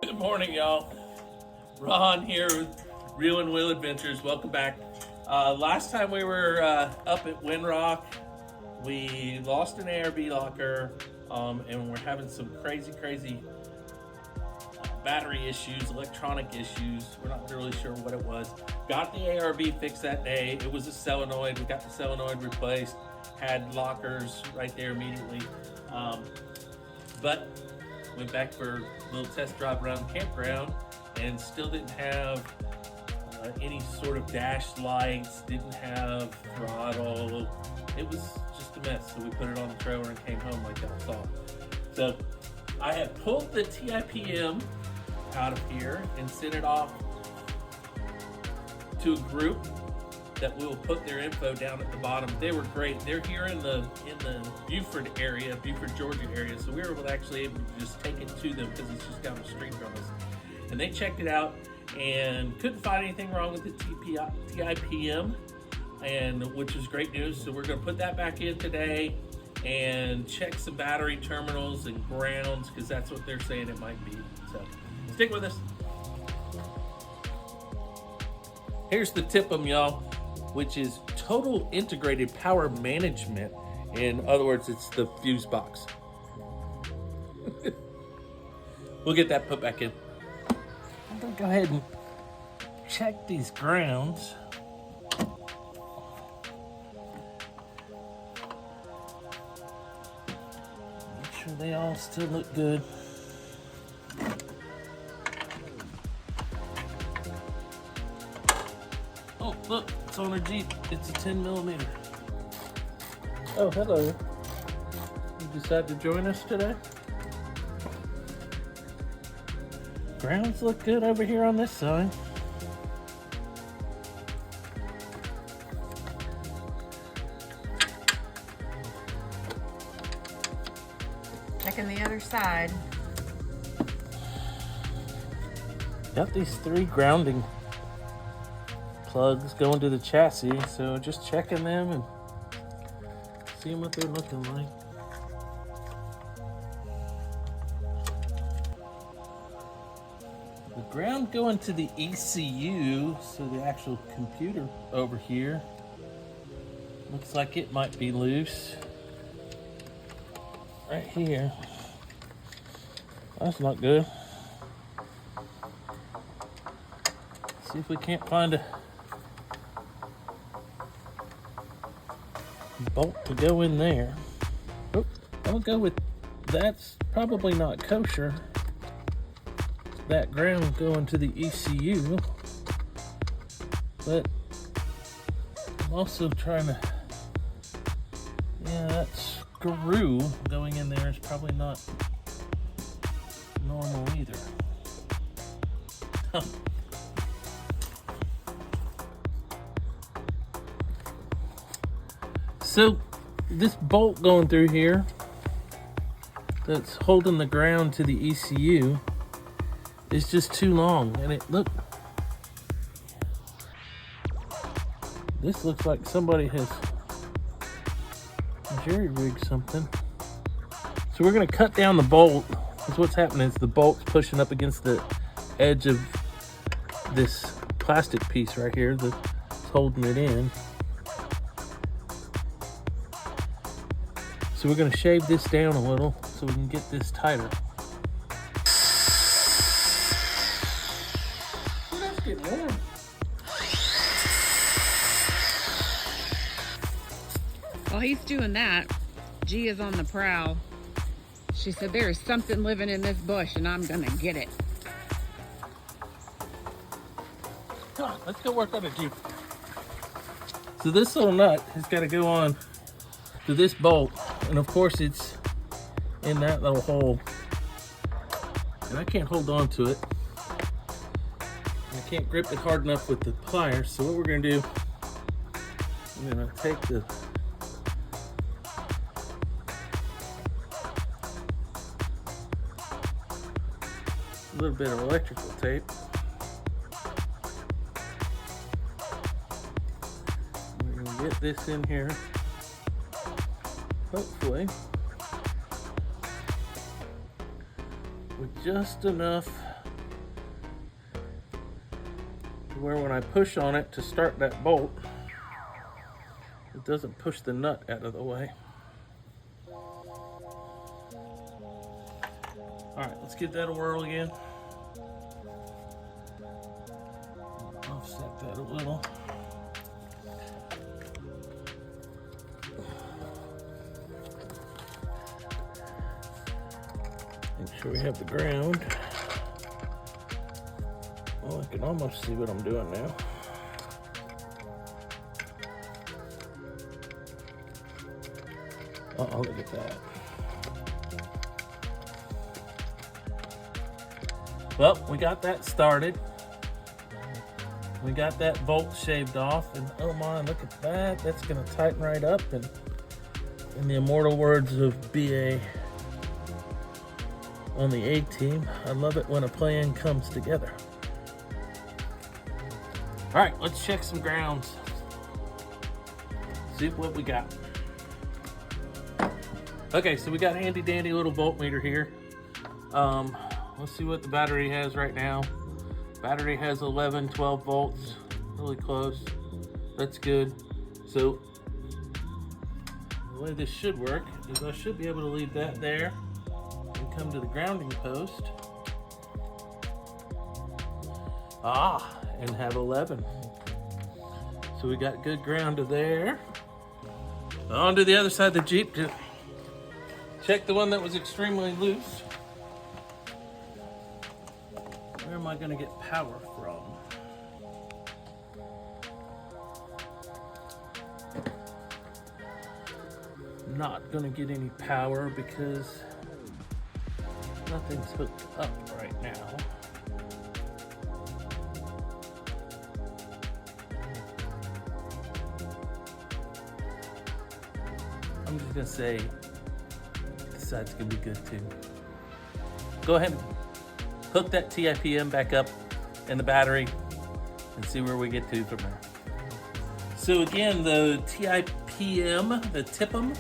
Good morning, y'all. Ron here with Real and Will Adventures. Welcome back. Last time we were up at Windrock, we lost an ARB locker, and we're having some crazy battery issues, electronic issues. We're not really sure what it was. Got the ARB fixed that day. It was a solenoid. We got the solenoid replaced. Had lockers right there immediately. But went back for a little test drive around the campground and still didn't have any sort of dash lights, didn't have throttle. It was just a mess. So we put it on the trailer and came home like y'all saw. So I had pulled the TIPM out of here and sent it off to a group that will put their info down at the bottom. They were great. They're here in the Buford area, Buford, Georgia area. So we were able to just take it to them because it's just down the street from us. And they checked it out and couldn't find anything wrong with the TIPM, and which is great news. So we're going to put that back in today and check some battery terminals and grounds because that's what they're saying it might be. So stick with us. Here's the TIPM, y'all, which is Total Integrated Power Management. In other words, it's the fuse box. We'll get that put back in. I'm gonna go ahead and check these grounds. Make sure they all still look good. Oh, look, it's on her Jeep. It's a 10mm. Oh, hello. You decided to join us today? Grounds look good over here on this side. Checking the other side. Got these 3 grounding plugs going to the chassis, so just checking them and seeing what they're looking like. The ground going to the ECU, so the actual computer over here, looks like it might be loose. Right here. That's not good. See if we can't find a bolt to go in there. Oh, I'll go with that's probably not kosher. That ground going to the ECU, but I'm also trying to, that screw going in there is probably not normal either. So this bolt going through here that's holding the ground to the ECU is just too long, and this looks like somebody has jerry-rigged something. So we're gonna cut down the bolt, because what's happening is the bolt's pushing up against the edge of this plastic piece right here that's holding it in. So we're gonna shave this down a little so we can get this tighter. Get warm. While he's doing that, G is on the prowl. She said, there is something living in this bush and I'm gonna get it. Come on, let's go work on a Jeep. So this little nut has got to go on to this bolt, and of course it's in that little hole. And I can't hold on to it. I can't grip it hard enough with the pliers, so what we're going to do, I'm going to take a little bit of electrical tape. We're going to get this in here, hopefully, with just enough where when I push on it to start that bolt, it doesn't push the nut out of the way. All right, let's give that a whirl again. Offset that a little. Make sure we have the ground. Well, I can almost see what I'm doing now. Oh, look at that. Well, we got that started. We got that bolt shaved off, and oh my, look at that. That's gonna tighten right up, and in the immortal words of BA on the A team, I love it when a plan comes together. All right, let's check some grounds. See what we got. Okay, so we got a handy dandy little voltmeter here. Let's see what the battery has right now. Battery has 11, 12 volts, really close. That's good. So the way this should work is I should be able to leave that there and come to the grounding post. And have 11. So we got good ground to there. On to the other side of the Jeep to check the one that was extremely loose. Where am I going to get power from? Not going to get any power because nothing's hooked up right now. I'm just gonna say this side's gonna be good too. Go ahead and hook that TIPM back up in the battery and see where we get to from there. So again, the TIPM, the TIPM,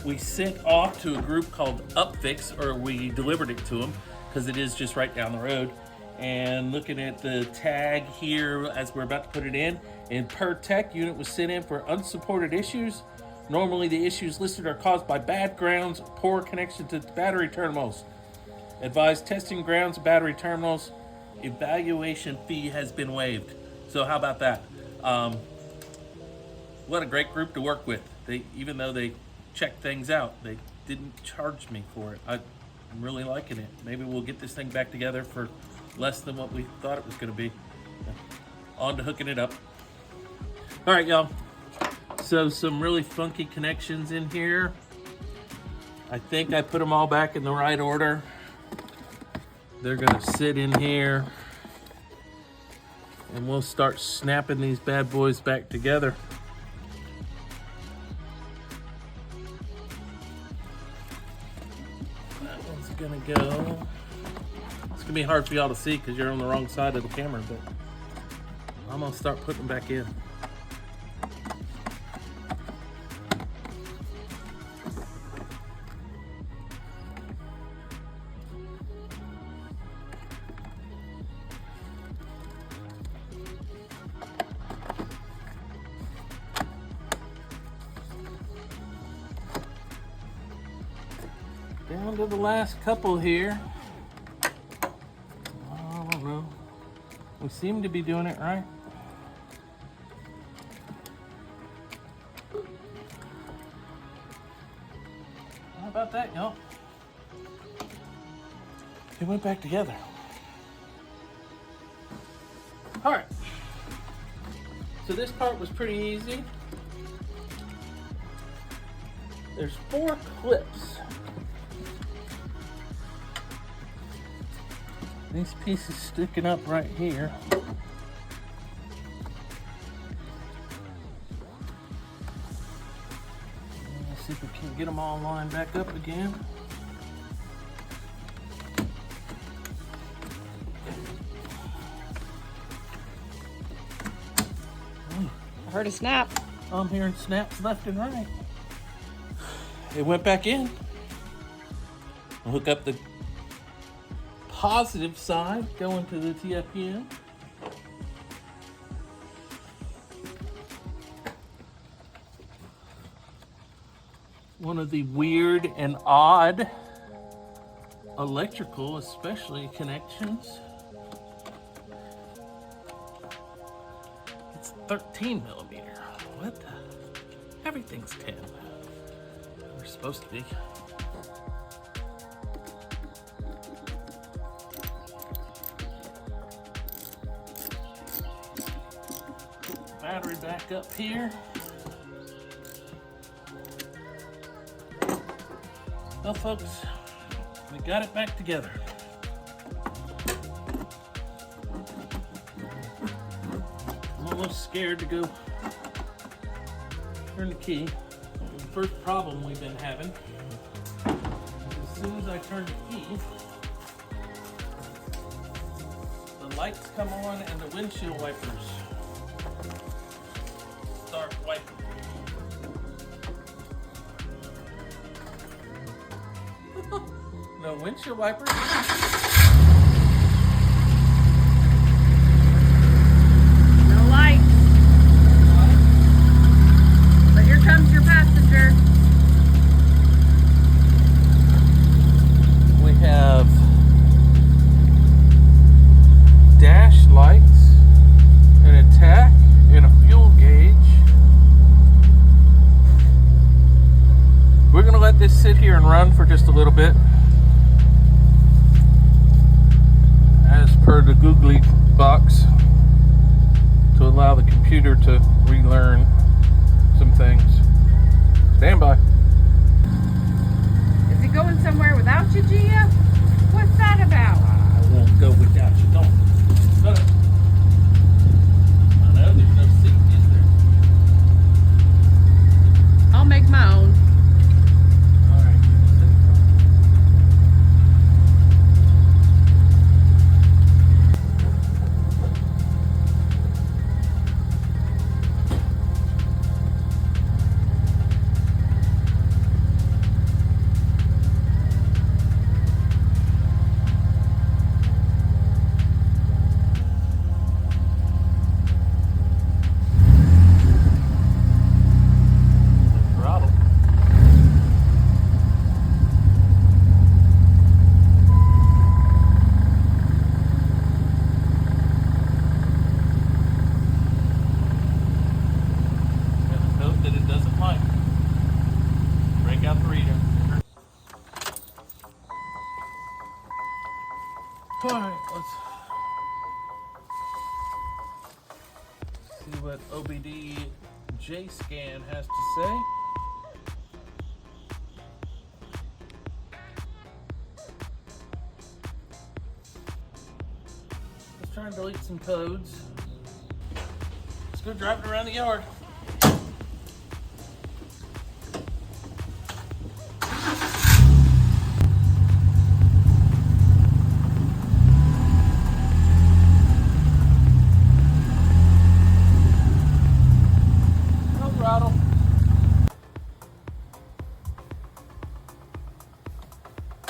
we sent off to a group called UpFix, or we delivered it to them because it is just right down the road. And looking at the tag here as we're about to put it in per tech, unit was sent in for unsupported issues. Normally the issues listed are caused by bad grounds, poor connection to battery terminals. Advised testing grounds and battery terminals. Evaluation fee has been waived. So how about that? What a great group to work with. Even though they checked things out, they didn't charge me for it. I'm really liking it. Maybe we'll get this thing back together for less than what we thought it was going to be. On to hooking it up. All right, y'all. So some really funky connections in here. I think I put them all back in the right order. They're gonna sit in here and we'll start snapping these bad boys back together. That one's gonna go. It's gonna be hard for y'all to see because you're on the wrong side of the camera, but I'm gonna start putting them back in. Down to the last couple here. I don't know. We seem to be doing it right. How about that, y'all? It went back together. All right. So this part was pretty easy. There's 4 clips. These pieces sticking up right here. Let's see if we can get them all lined back up again. I heard a snap. I'm hearing snaps left and right. It went back in. I'll hook up the positive side going to the TIPM. one of the weird and odd electrical, especially connections. It's 13 millimeter. What the? Everything's 10. We're supposed to be. Battery back up here. Well, folks, we got it back together. I'm almost scared to go turn the key. The first problem we've been having is as soon as I turn the key, the lights come on and the windshield wipers start wiping. No windshield wipers. No lights. But here comes your passenger. We have dash lights, an attack, and a fuel gauge. We're gonna let this sit here and run for just a little bit. As per the googly box, to allow the computer to relearn some things. Stand by. Is he going somewhere without you, Gia? What's that about? I won't go without you. Don't. Shut up. I know there's no seat, is there? I'll make my own. All right. Throttle. Got a code that it doesn't like. Break out the reader. All right, let's see what OBD JScan has to say. Let's try and delete some codes. Let's go driving around the yard. No throttle.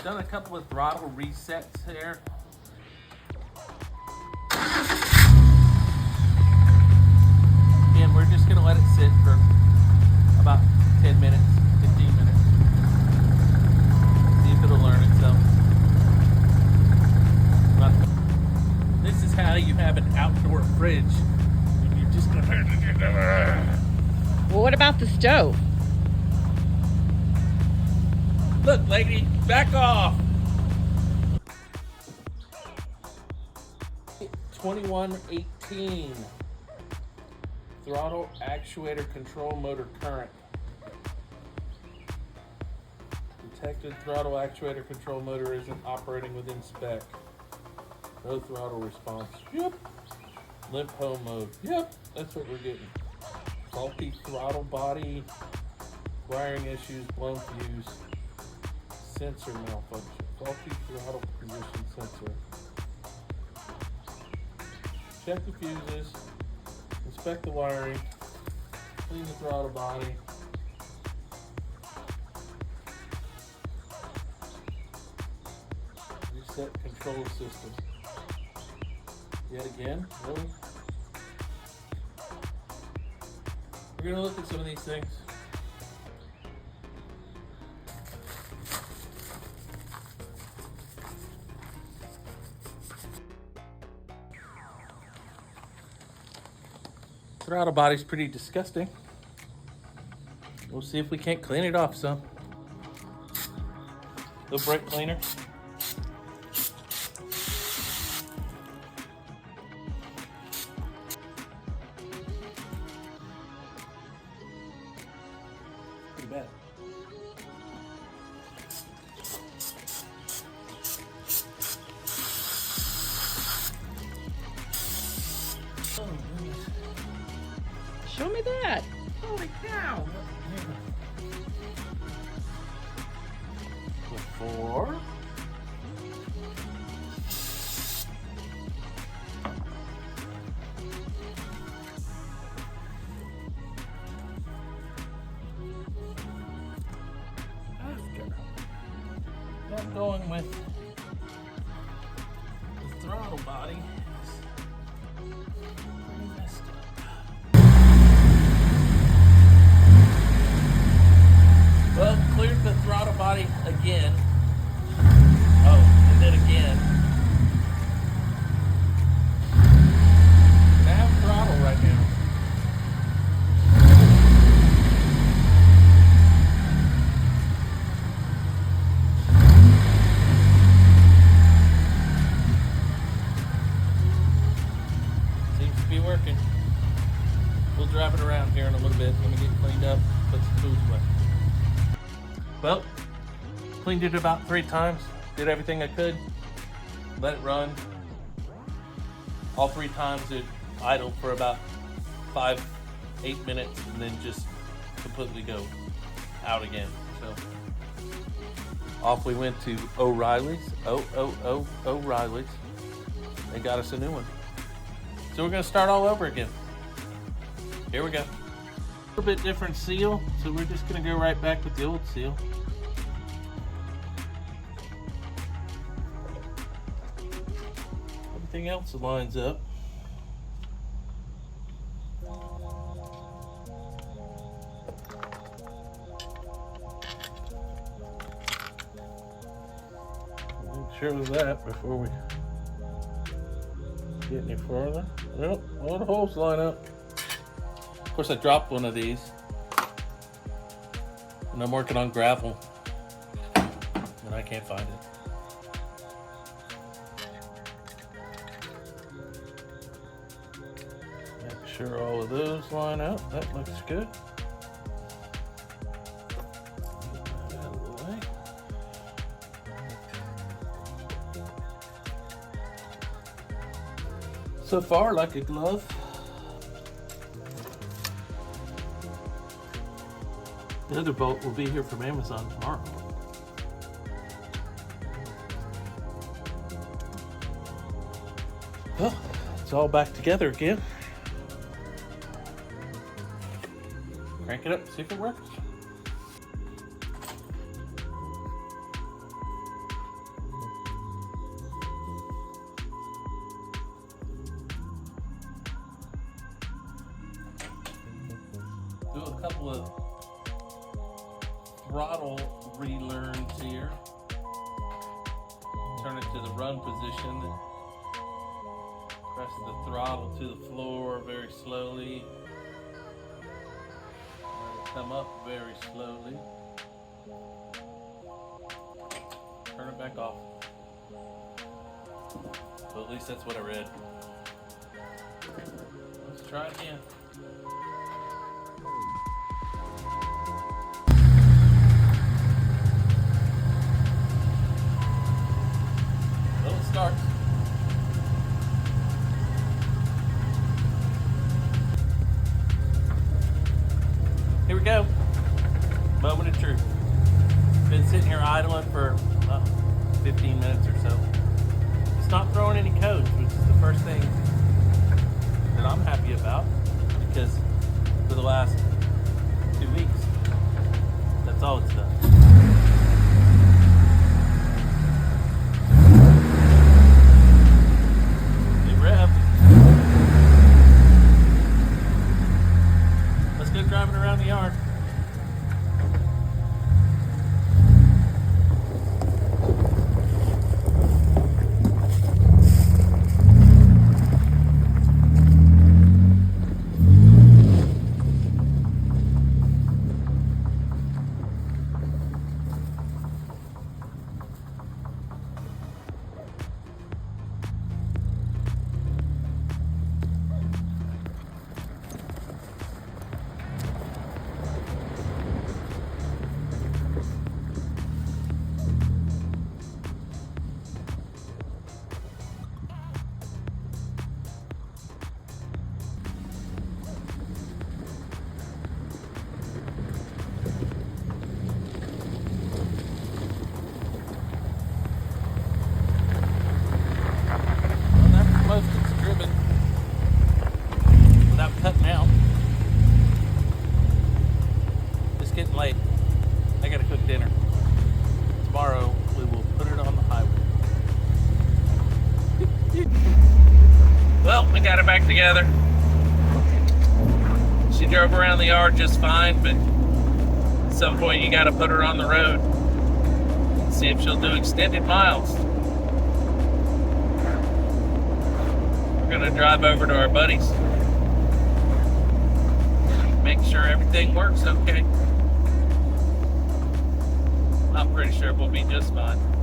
Done a couple of throttle resets here. And we're just gonna let it sit for about 10 minutes, 15 minutes. See if it'll learn itself. This is how you have an outdoor fridge. You're just gonna. Well, what about the stove? Look, lady, back off. 2118. Throttle actuator control motor current. Detected throttle actuator control motor isn't operating within spec. No throttle response. Yep. Limp home mode. Yep. That's what we're getting. Faulty throttle body. Wiring issues. Blown fuse. Sensor malfunction. Faulty throttle position sensor. Check the fuses. Inspect the wiring. Clean the throttle body. Reset control system. Yet again? Really? We're going to look at some of these things. Throttle body's pretty disgusting. We'll see if we can't clean it off some. The brake cleaner. Pretty bad. Oh, goodness. Show me that. Holy cow. Before. After. I'm going with the throttle body. Pretty messed up. Well, cleared the throttle body again. Oh, and then again. I have throttle right now. Seems to be working. We'll drive it around here in a little bit. Let me get cleaned up, put some tools away. Well, cleaned it about 3 times. Did everything I could. Let it run. All 3 times it idled for about 5-8 minutes and then just completely go out again. So off we went to O'Reilly's. O'Reilly's. They got us a new one. So we're gonna start all over again. Here we go. A little bit different seal, so we're just gonna go right back with the old seal. Everything else lines up. Make sure of that before we get any further. Well, all the holes line up. Of course, I dropped one of these, and I'm working on gravel, and I can't find it. Make sure all of those line up. That looks good. Get that out of the way. So far, like a glove. The other bolt will be here from Amazon tomorrow. Well, it's all back together again. Crank it up, see if it works. Do a couple of throttle relearns here. Turn it to the run position. Press the throttle to the floor very slowly. Let it come up very slowly. Turn it back off. Well, at least that's what I read. Let's try it again. Well, it starts. Here we go. Moment of truth. Been sitting here idling for 15 minutes or so. It's not throwing any codes, which is the first thing that I'm happy about, because for the last 2 weeks, that's all it's done. Let's go driving around the yard. got her back together. She drove around the yard just fine, but at some point you got to put her on the road. See if she'll do extended miles. We're gonna drive over to our buddies. Make sure everything works okay. I'm pretty sure we'll be just fine.